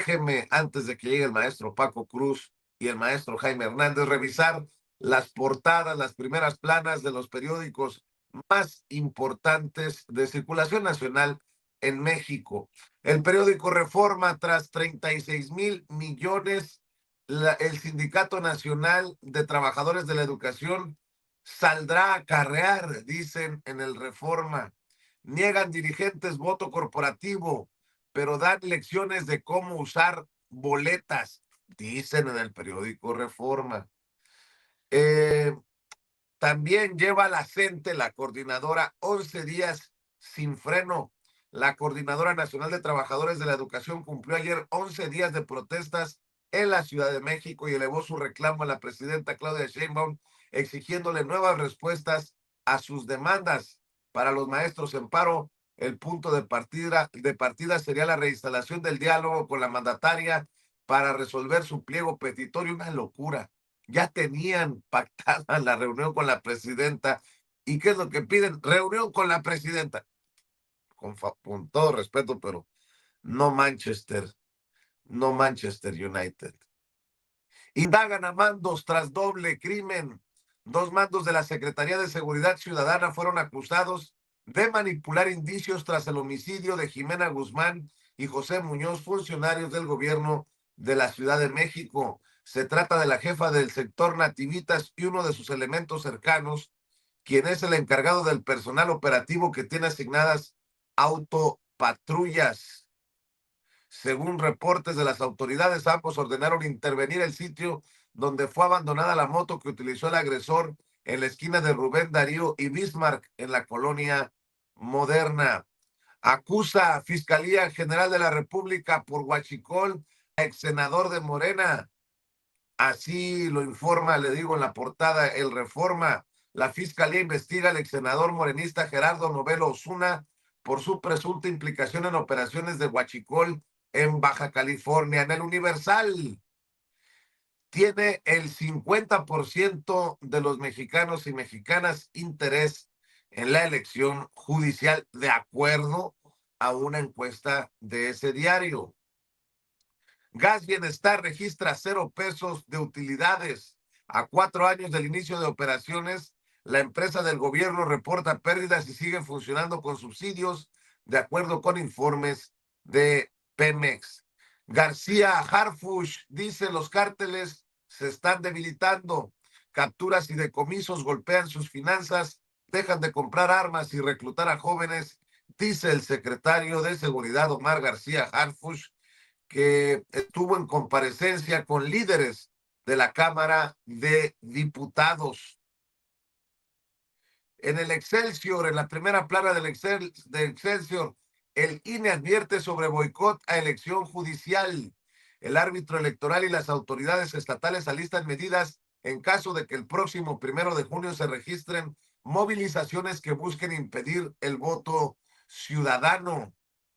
déjeme, antes de que llegue el maestro Paco Cruz y el maestro Jaime Hernández, revisar las portadas, las primeras planas de los periódicos más importantes de circulación nacional en México. El periódico Reforma, tras 36,000 millones, el Sindicato Nacional de Trabajadores de la Educación saldrá a acarrear, dicen en el Reforma. Niegan dirigentes voto corporativo, pero dan lecciones de cómo usar boletas, dicen en el periódico Reforma. Eh, También lleva la CENTE, la coordinadora, 11 días sin freno. La Coordinadora Nacional de Trabajadores de la Educación cumplió ayer 11 días de protestas en la Ciudad de México y elevó su reclamo a la presidenta Claudia Sheinbaum, exigiéndole nuevas respuestas a sus demandas. Para los maestros en paro, el punto de partida sería la reinstalación del diálogo con la mandataria para resolver su pliego petitorio. Una locura. Ya tenían pactada la reunión con la presidenta. ¿Y qué es lo que piden? Reunión con la presidenta. Con todo respeto, pero no Manchester, no Manchester United. Indagan a mandos tras doble crimen. Dos mandos de la Secretaría de Seguridad Ciudadana fueron acusados de manipular indicios tras el homicidio de Jimena Guzmán y José Muñoz, funcionarios del gobierno de la Ciudad de México. Se trata de la jefa del sector Nativitas y uno de sus elementos cercanos, quien es el encargado del personal operativo que tiene asignadas autopatrullas. Según reportes de las autoridades, ambos ordenaron intervenir el sitio donde fue abandonada la moto que utilizó el agresor en la esquina de Rubén Darío y Bismarck en la colonia Moderna. Acusa Fiscalía General de la República por huachicol a ex senador de Morena. Así lo informa, le digo en la portada, el Reforma. La Fiscalía investiga al ex senador morenista Gerardo Novelo Osuna por su presunta implicación en operaciones de huachicol en Baja California. En el Universal, tiene el 50% de los mexicanos y mexicanas interés en la elección judicial, de acuerdo a una encuesta de ese diario. Gas Bienestar registra 0 pesos de utilidades. A 4 años del inicio de operaciones, la empresa del gobierno reporta pérdidas y sigue funcionando con subsidios, de acuerdo con informes de Pemex. García Harfuch dice: los cárteles se están debilitando. Capturas y decomisos golpean sus finanzas, dejan de comprar armas y reclutar a jóvenes, dice el secretario de Seguridad Omar García Harfuch, que estuvo en comparecencia con líderes de la Cámara de Diputados. En el Excelsior, en la primera plana del Excelsior, el INE advierte sobre boicot a elección judicial. El árbitro electoral y las autoridades estatales alistan medidas en caso de que el próximo 1 de junio se registren movilizaciones que busquen impedir el voto ciudadano,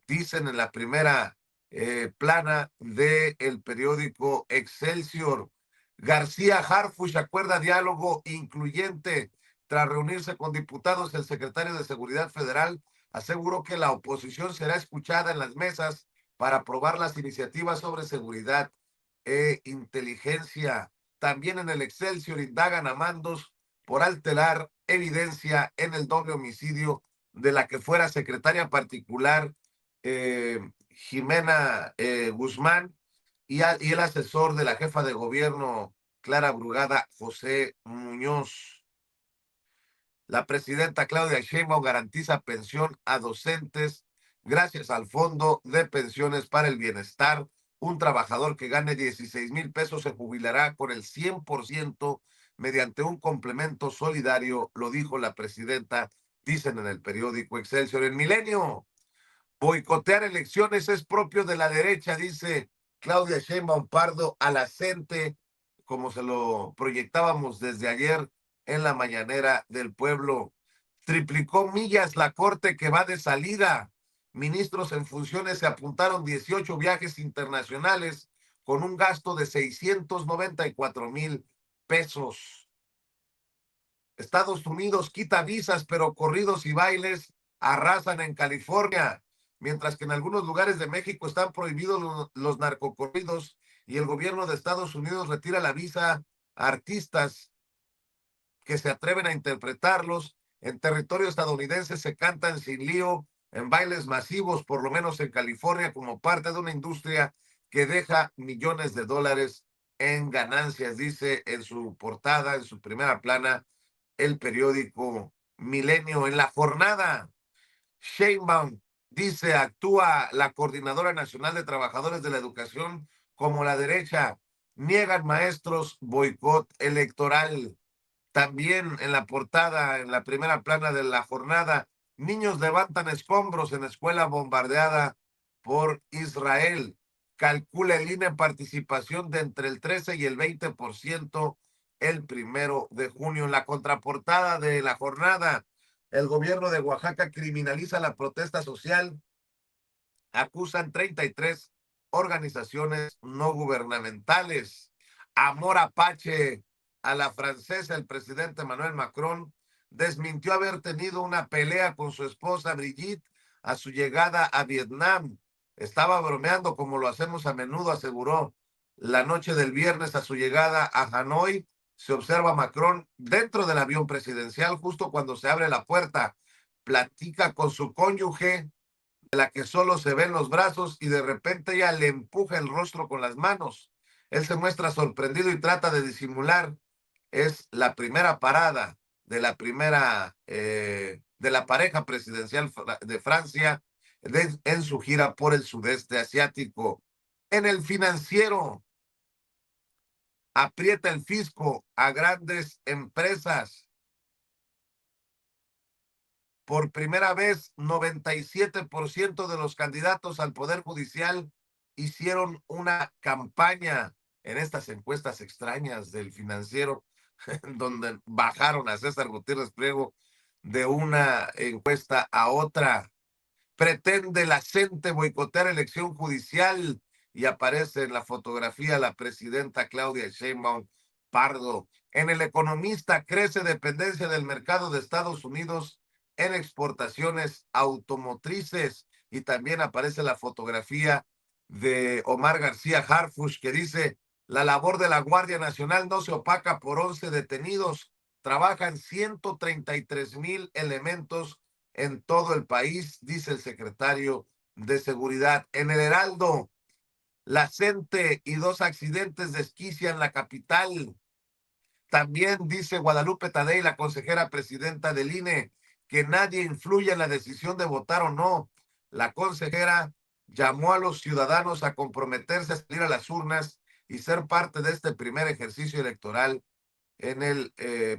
dicen en la primera plana del periódico Excelsior. García Harfuch acuerda diálogo incluyente. Tras reunirse con diputados, el secretario de Seguridad Federal aseguró que la oposición será escuchada en las mesas para aprobar las iniciativas sobre seguridad e inteligencia. También en el Excelsior indagan a mandos por alterar evidencia en el doble homicidio de la que fuera secretaria particular Jimena Guzmán y el asesor de la jefa de gobierno Clara Brugada, José Muñoz. La presidenta Claudia Sheinbaum garantiza pensión a docentes gracias al Fondo de Pensiones para el Bienestar. Un trabajador que gane 16,000 pesos se jubilará con el 100% mediante un complemento solidario, lo dijo la presidenta, dicen en el periódico Excelsior. En Milenio, boicotear elecciones es propio de la derecha, dice Claudia Sheinbaum Pardo a la CENTE, como se lo proyectábamos desde ayer en la mañanera del pueblo. Triplicó millas la corte que va de salida. Ministros en funciones se apuntaron 18 viajes internacionales con un gasto de 694,000 pesos. Estados Unidos quita visas, pero corridos y bailes arrasan en California. mientras que en algunos lugares de México están prohibidos los narcocorridos y el gobierno de Estados Unidos retira la visa a artistas que se atreven a interpretarlos. En territorio estadounidense se cantan sin lío en bailes masivos, por lo menos en California, como parte de una industria que deja millones de dólares en ganancias, dice en su portada, en su primera plana, el periódico Milenio. En la jornada, Sheinbaum dice, actúa la Coordinadora Nacional de Trabajadores de la Educación como la derecha, niegan maestros boicot electoral. También en la portada, en la primera plana de la jornada, niños levantan escombros en escuela bombardeada por Israel. Calcula el INE participación de entre el 13 y el 20% el 1 de junio. En la contraportada de la jornada, el gobierno de Oaxaca criminaliza la protesta social, acusan 33 organizaciones no gubernamentales. Amor apache a la francesa, el presidente Emmanuel Macron desmintió haber tenido una pelea con su esposa Brigitte a su llegada a Vietnam. Estaba bromeando como lo hacemos a menudo, aseguró. La noche del viernes a su llegada a Hanoi, se observa a Macron dentro del avión presidencial justo cuando se abre la puerta. Platica con su cónyuge, de la que solo se ven los brazos, y de repente ella le empuja el rostro con las manos. Él se muestra sorprendido y trata de disimular. Es la primera parada de la pareja presidencial de Francia en su gira por el sudeste asiático. En el financiero, aprieta el fisco a grandes empresas. Por primera vez, 97% de los candidatos al Poder Judicial hicieron una campaña en estas encuestas extrañas del financiero, donde bajaron a César Gutiérrez Priego de una encuesta a otra. Pretende la CENTE boicotear elección judicial, y aparece en la fotografía la presidenta Claudia Sheinbaum Pardo. En El Economista, crece dependencia del mercado de Estados Unidos en exportaciones automotrices, y también aparece la fotografía de Omar García Harfuch, que dice: la labor de la Guardia Nacional no se opaca por 11 detenidos, trabajan 133,000 elementos en todo el país, dice el secretario de Seguridad. En el Heraldo, la CENTE y 2 accidentes desquician la capital. También dice Guadalupe Tadei, la consejera presidenta del INE, que nadie influye en la decisión de votar o no. La consejera llamó a los ciudadanos a comprometerse a salir a las urnas y ser parte de este primer ejercicio electoral en el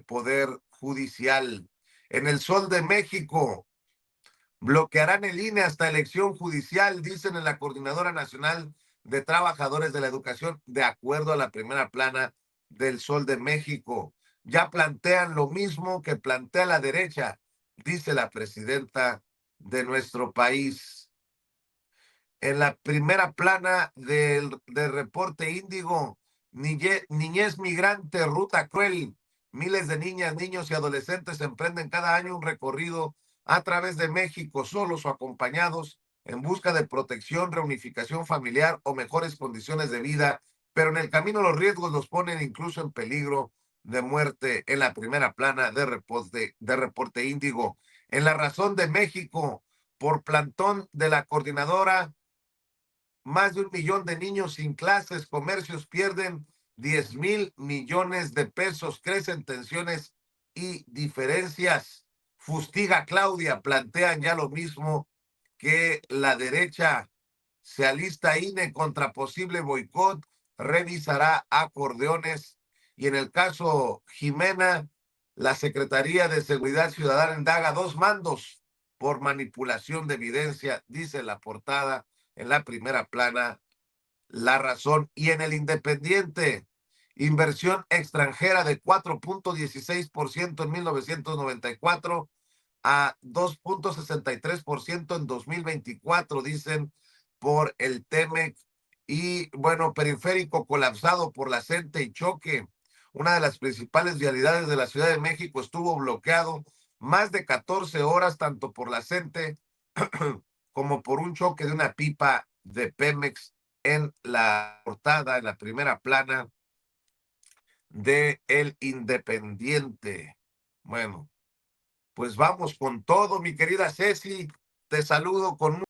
Poder Judicial. En El Sol de México, bloquearán el INE hasta elección judicial, dicen en la Coordinadora Nacional de Trabajadores de la Educación, de acuerdo a la primera plana del Sol de México. Ya plantean lo mismo que plantea la derecha, dice la presidenta de nuestro país. En la primera plana del reporte Índigo, niñez migrante, ruta cruel. Miles de niñas, niños y adolescentes emprenden cada año un recorrido a través de México, solos o acompañados, en busca de protección, reunificación familiar o mejores condiciones de vida, pero en el camino los riesgos los ponen incluso en peligro de muerte. En la primera plana de reporte Índigo. En La Razón de México, por plantón de la coordinadora, más de 1 millón de niños sin clases, comercios pierden 10,000 millones de pesos, crecen tensiones y diferencias. Fustiga Claudia, plantean ya lo mismo que la derecha. Se alista INE contra posible boicot, revisará acordeones. Y en el caso Jimena, la Secretaría de Seguridad Ciudadana indaga 2 mandos por manipulación de evidencia, dice la portada en la primera plana, La Razón. Y en El Independiente, inversión extranjera de 4.16% en 1994 a 2.63% en 2024, dicen, por el TEMEC. Y bueno, periférico colapsado por la CENTE y choque. Una de las principales vialidades de la Ciudad de México estuvo bloqueado más de 14 horas, tanto por la CENTE como por un choque de una pipa de Pemex en la portada, en la primera plana de El Independiente. Bueno, pues vamos con todo, mi querida Ceci. Te saludo con